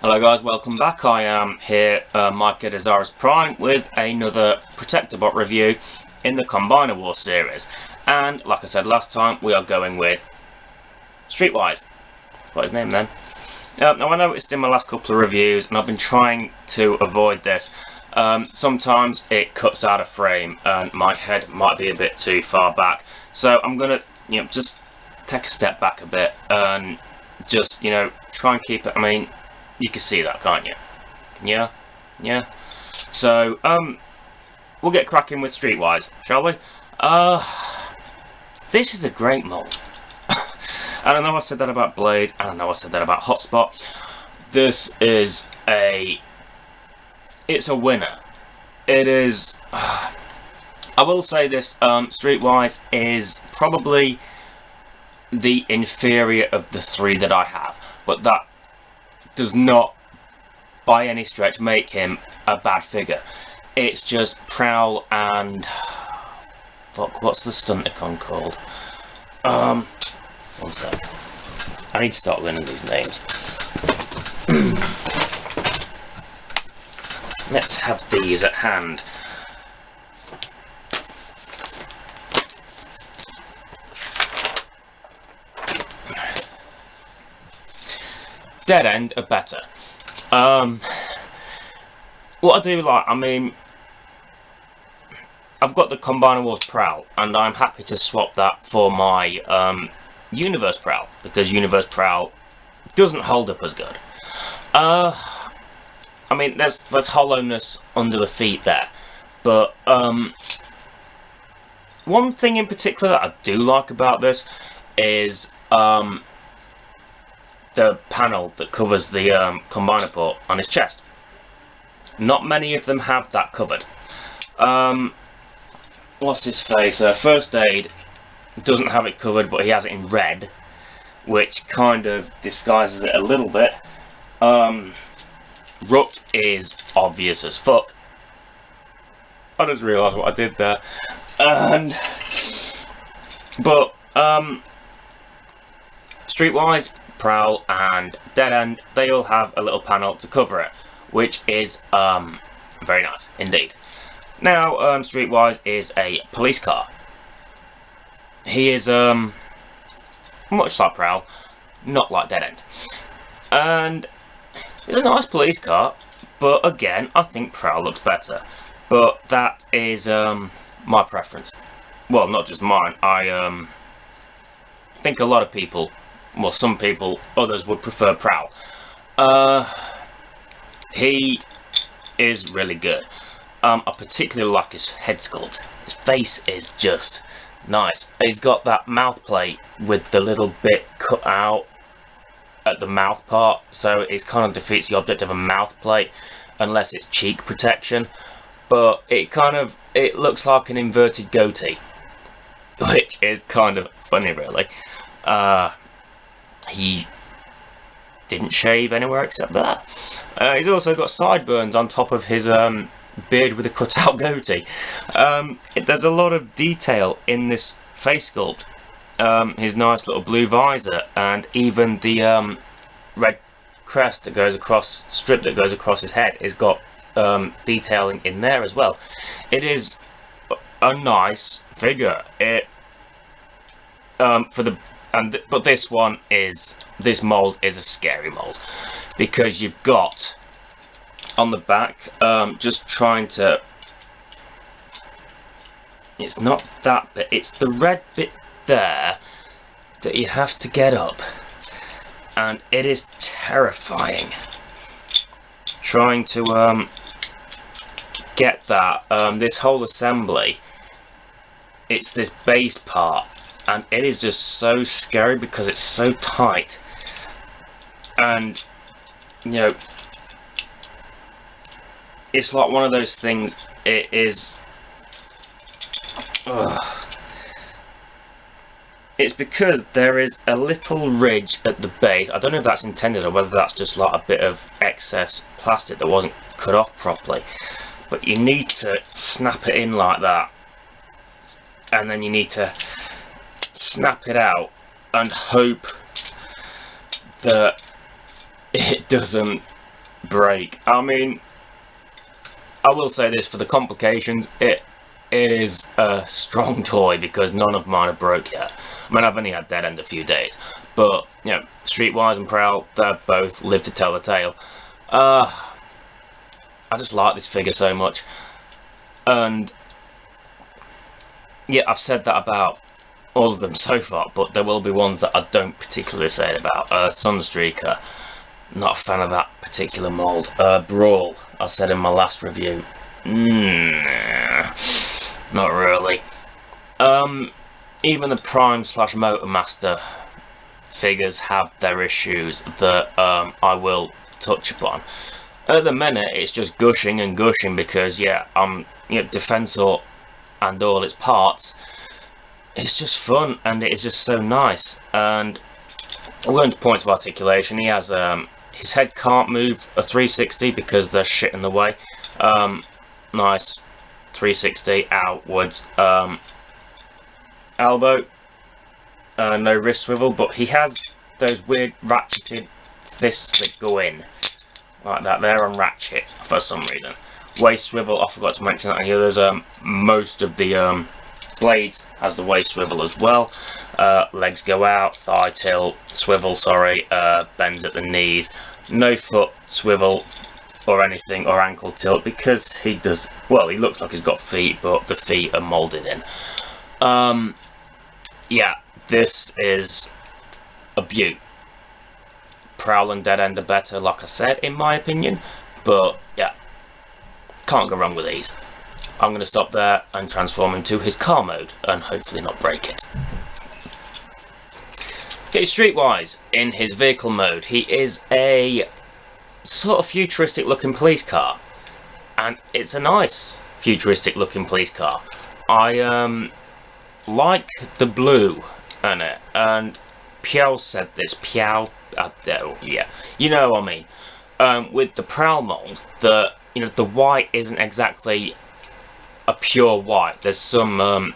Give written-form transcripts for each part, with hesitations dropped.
Hello guys, welcome back. I am here, Mike at Dezaras Prime, with another Protector Bot review in the Combiner Wars series. And like I said last time, we are going with Streetwise. Got his name then. Now I noticed in my last couple of reviews, and I've been trying to avoid this, sometimes it cuts out of frame and my head might be a bit too far back. So I'm going to, just take a step back a bit and just, try and keep it, you can see that, can't you? Yeah. So, we'll get cracking with Streetwise, shall we? This is a great mold. I don't know I said that about Blade, I don't know I said that about Hotspot. This is it's a winner. It is, I will say this, Streetwise is probably the inferior of the three that I have, but that does not by any stretch make him a bad figure. It's just Prowl and fuck, what's the stunticon called? One sec. I need to start learning these names. Let's have these at hand. Dead End are better. What I do like, I've got the Combiner Wars Prowl, and I'm happy to swap that for my Universe Prowl, because Universe Prowl doesn't hold up as good. There's hollowness under the feet there, but one thing in particular that I do like about this is the panel that covers the combiner port on his chest. Not many of them have that covered. What's his face? First Aid doesn't have it covered, but he has it in red, which kind of disguises it a little bit. Rook is obvious as fuck. I just realised what I did there. But Streetwise, Prowl and Dead End, they all have a little panel to cover it, which is very nice indeed. Now, Streetwise is a police car. He is much like Prowl, not like Dead End, and it's a nice police car, but again I think Prowl looks better, but that is my preference. Well, not just mine. I think a lot of people, well, some people, others would prefer Prowl. He is really good. I particularly like his head sculpt. His face is just nice. He's got that mouth plate with the little bit cut out at the mouth part, so it kind of defeats the object of a mouth plate unless it's cheek protection. But it looks like an inverted goatee, which is kind of funny, really. He didn't shave anywhere except that. He's also got sideburns on top of his beard with a cut-out goatee. There's a lot of detail in this face sculpt. His nice little blue visor, and even the red crest that goes across, strip that goes across his head, has got detailing in there as well. It is a nice figure. But this mold is a scary mold, because you've got on the back, just trying to, it's not that bit, it's the red bit there that you have to get up, and it is terrifying trying to get that. This whole assembly, it's this base part, and it is just so scary because it's so tight, and it's like one of those things. It is, it's because there is a little ridge at the base. I don't know if that's intended or whether that's just like a bit of excess plastic that wasn't cut off properly, but you need to snap it in like that, and then you need to snap it out and hope that it doesn't break. I mean, I will say this, for the complications, it is a strong toy because none of mine are broke yet. I mean, I've only had Dead End a few days, but, you know, Streetwise and Prowl, they're both live to tell the tale. I just like this figure so much, and yeah, I've said that about all of them so far, but there will be ones that I don't particularly say it about. Sunstreaker, not a fan of that particular mould. Brawl, I said in my last review, not really. Even the Prime / Motormaster figures have their issues that I will touch upon. At the minute, it's just gushing and gushing because, yeah, Defensor and all its parts, it's just fun and it is just so nice. And we'll go into points of articulation. He has his head can't move a 360 because there's shit in the way. Nice 360 outwards. Elbow, no wrist swivel, but he has those weird ratcheted fists that go in like that. They're on ratchet for some reason. Waist swivel, I forgot to mention that in the others. Most of the blades has the waist swivel as well. Legs go out, thigh tilt, swivel, sorry, bends at the knees. No foot swivel or anything, or ankle tilt, because he does, well, he looks like he's got feet, but the feet are moulded in. Yeah, this is a beaut. Prowl and Dead End are better, like I said, in my opinion, but yeah, can't go wrong with these. I'm going to stop there and transform into his car mode and hopefully not break it. Okay, Streetwise, in his vehicle mode, he is a sort of futuristic looking police car, and it's a nice futuristic looking police car. I like the blue in it, and Piao said this, yeah, you know what I mean, with the Prowl mold, the white isn't exactly a pure white. There's some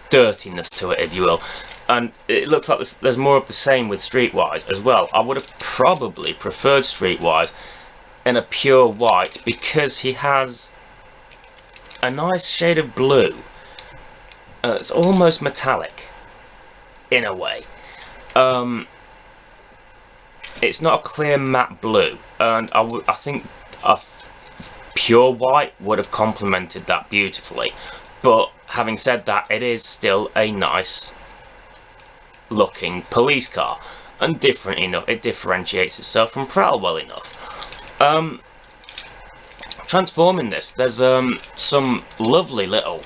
dirtiness to it, if you will, and it looks like there's more of the same with Streetwise as well. I would have probably preferred Streetwise in a pure white because he has a nice shade of blue. It's almost metallic in a way. It's not a clear matte blue, and I think a pure white would have complemented that beautifully. But having said that, it is still a nice looking police car, and different enough. It differentiates itself from Prowl well enough. Transforming this, there's some lovely little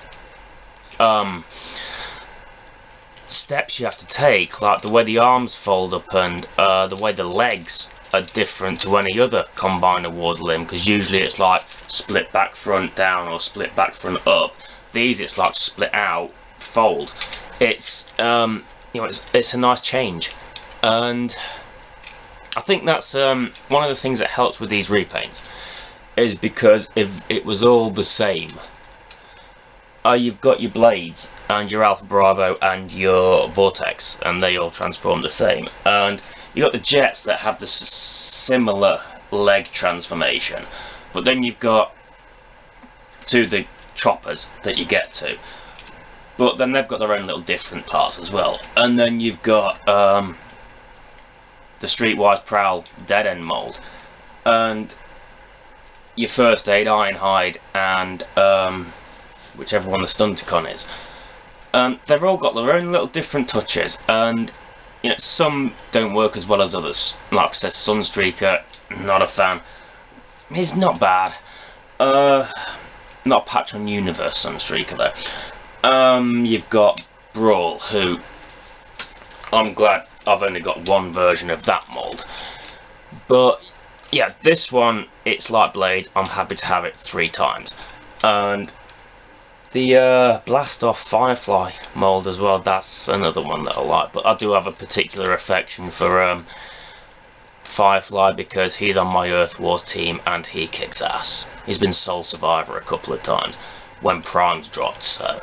steps you have to take, like the way the arms fold up and the way the legs are different to any other Combiner Wars limb, because usually it's like split back front down or split back front up. These, it's like split out, fold. It's it's a nice change, and I think that's one of the things that helps with these repaints, is because if it was all the same, you've got your blades and your Alpha Bravo and your Vortex, and they all transform the same, and you got the jets that have the similar leg transformation, but then you've got the choppers that you get to, but then they've got their own little different parts as well, and then you've got the Streetwise Prowl Dead End mold, and your First Aid Ironhide, and whichever one the Stunticon is. They've all got their own little different touches, and some don't work as well as others. Like I said, Sunstreaker, not a fan. He's not bad. Not a patch on Universe Sunstreaker though. You've got Brawl, who I'm glad I've only got one version of that mold. But yeah, this one, it's like Blade. I'm happy to have it 3 times. And the Blast Off Firefly mold as well, that's another one that I like, but I do have a particular affection for Firefly because he's on my Earth Wars team and he kicks ass. He's been Sole Survivor a couple of times when Prime's dropped, so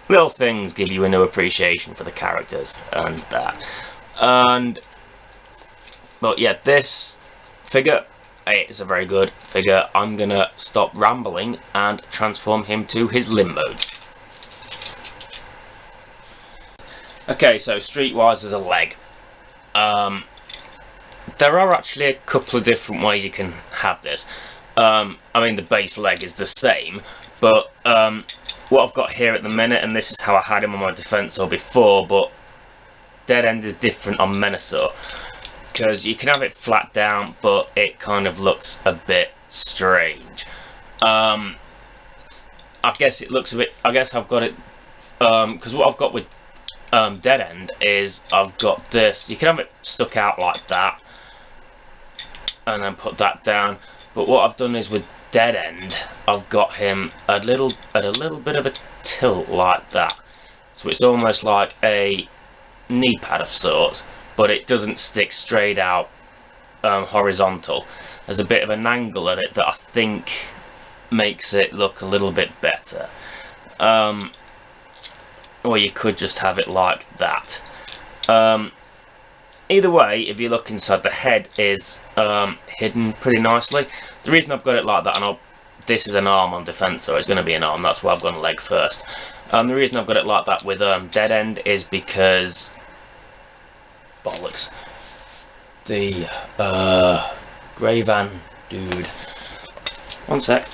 little things give you a new appreciation for the characters and that. But yeah, this figure. It's a very good figure. I'm going to stop rambling and transform him to his limb modes. Okay, so Streetwise is a leg. There are actually a couple of different ways you can have this. I mean, the base leg is the same, but what I've got here at the minute, and this is how I had him on my Defensor before, but Dead End is different on Menasor. Because you can have it flat down, but it kind of looks a bit strange. I guess it looks a bit... I guess I've got it... Because what I've got with Dead End is I've got this. You can have it stuck out like that, and then put that down. But what I've done is with Dead End, I've got him at a little bit of a tilt like that. So it's almost like a knee pad of sorts, but it doesn't stick straight out horizontal. There's a bit of an angle at it that I think makes it look a little bit better. Or you could just have it like that. Either way, if you look inside, the head is hidden pretty nicely. The reason I've got it like that, and this is an arm on Defensor, it's going to be an arm, that's why I've gone leg first. The reason I've got it like that with Dead End is because... bollocks. The Gravan dude. One sec.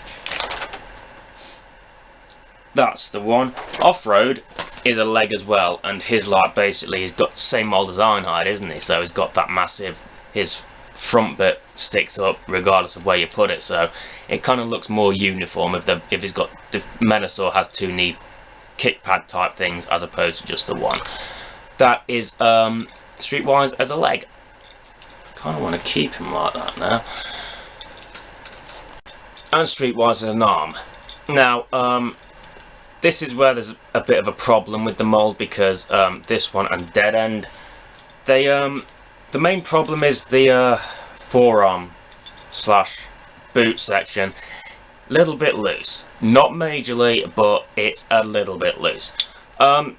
That's the one. Off-road is a leg as well, and his like basically he's got the same mold as Ironhide, isn't he? So he's got that massive, his front bit sticks up regardless of where you put it, so it kind of looks more uniform if he's got the Menasor has two knee kick pad type things as opposed to just the one. That is Streetwise as a leg. Kind of want to keep him like that now. And Streetwise as an arm. Now, this is where there's a bit of a problem with the mold, because this one and Dead End, they the main problem is the forearm slash boot section, little bit loose. Not majorly, but it's a little bit loose.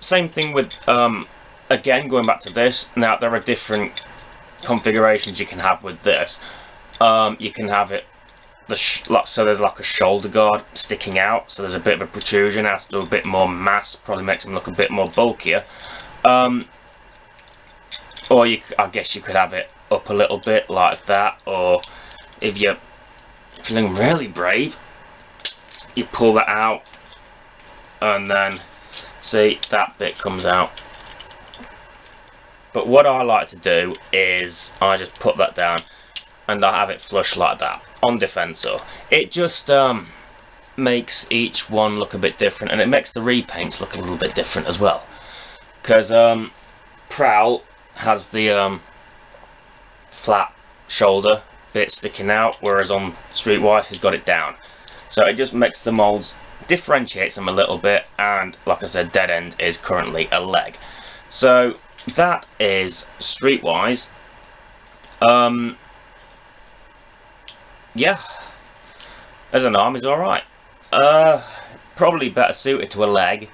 Same thing with again, going back to this, now there are different configurations you can have with this. You can have it, so there's like a shoulder guard sticking out, so there's a bit of a protrusion, adds to a bit more mass, probably makes them look a bit more bulkier. Or I guess you could have it up a little bit like that, or if you're feeling really brave, you pull that out, and then see that bit comes out. But what I like to do is I just put that down and I have it flush like that on Defensor. It just makes each one look a bit different, and it makes the repaints look a little bit different as well. Because Prowl has the flat shoulder bit sticking out, whereas on Streetwise he's got it down. So it just makes the molds, differentiates them a little bit, and like I said, Dead End is currently a leg. So that is Streetwise. Yeah, as an arm is alright. Probably better suited to a leg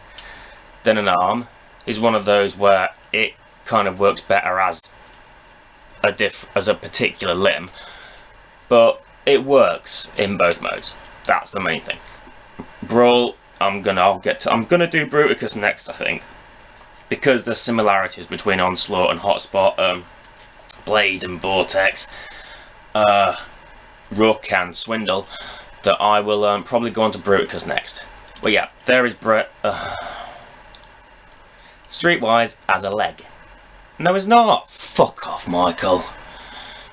than an arm. Is one of those where it kind of works better as a particular limb, but it works in both modes. That's the main thing. Brawl, I'm gonna do Bruticus next, I think, because there's similarities between Onslaught and Hotspot, Blades and Vortex, Rook and Swindle, that I will probably go on to Bruticus next. But yeah, there is Streetwise as a leg. No, it's not. Fuck off, Michael.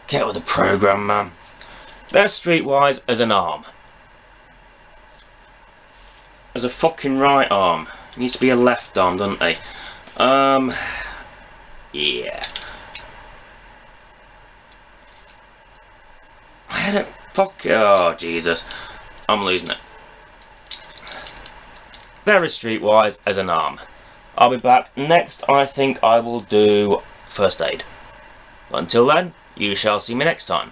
Get with the program, man. There's Streetwise as an arm. As a fucking right arm. It needs to be a left arm, doesn't it? Yeah. I had it. Fuck. Oh, Jesus. I'm losing it. There is Streetwise as an arm. I'll be back. Next, I think I will do First Aid. But until then, you shall see me next time.